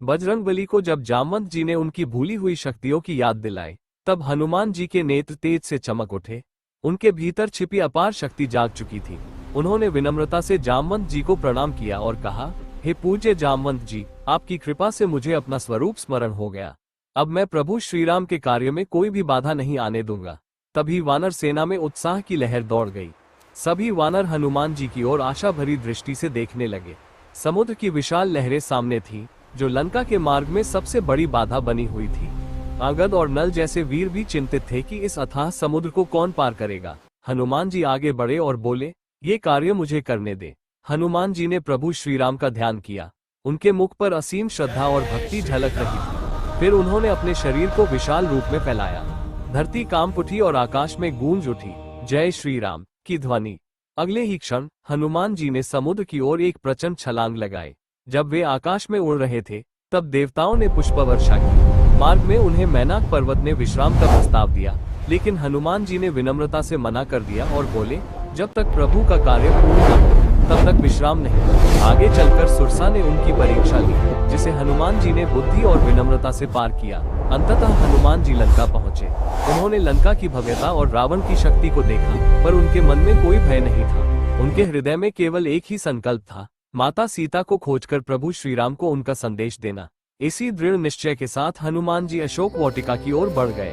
बजरंगबली को जब जामवंत जी ने उनकी भूली हुई शक्तियों की याद दिलाई, तब हनुमान जी के नेत्र तेज से चमक उठे। उनके भीतर छिपी अपार शक्ति जाग चुकी थी। उन्होंने विनम्रता से जामवंत जी को प्रणाम किया और कहा, हे पूज्य जामवंत जी, आपकी कृपा से मुझे अपना स्वरूप स्मरण हो गया। अब मैं प्रभु श्रीराम के कार्य में कोई भी बाधा नहीं आने दूंगा। तभी वानर सेना में उत्साह की लहर दौड़ गई। सभी वानर हनुमान जी की ओर आशा भरी दृष्टि से देखने लगे। समुद्र की विशाल लहरें सामने थी, जो लंका के मार्ग में सबसे बड़ी बाधा बनी हुई थी। अंगद और नल जैसे वीर भी चिंतित थे कि इस अथाह समुद्र को कौन पार करेगा। हनुमान जी आगे बढ़े और बोले, ये कार्य मुझे करने दे। हनुमान जी ने प्रभु श्रीराम का ध्यान किया। उनके मुख पर असीम श्रद्धा और भक्ति झलक रही थी। फिर उन्होंने अपने शरीर को विशाल रूप में फैलाया। धरती कांप उठी और आकाश में गूंज उठी, जय श्री राम की ध्वनि। अगले ही क्षण हनुमान जी ने समुद्र की ओर एक प्रचंड छलांग लगाई। जब वे आकाश में उड़ रहे थे, तब देवताओं ने पुष्प वर्षा की। मार्ग में उन्हें मैनाक पर्वत ने विश्राम का प्रस्ताव दिया, लेकिन हनुमान जी ने विनम्रता से मना कर दिया और बोले, जब तक प्रभु का कार्य पूर्ण न हो तब तक विश्राम नहीं। आगे चलकर सुरसा ने उनकी परीक्षा ली, जिसे हनुमान जी ने बुद्धि और विनम्रता से पार किया। अंततः हनुमान जी लंका पहुंचे। उन्होंने लंका की भव्यता और रावण की शक्ति को देखा, पर उनके मन में कोई भय नहीं था। उनके हृदय में केवल एक ही संकल्प था, माता सीता को खोजकर प्रभु श्रीराम को उनका संदेश देना। इसी दृढ़ निश्चय के साथ हनुमान जी अशोक वाटिका की ओर बढ़ गए।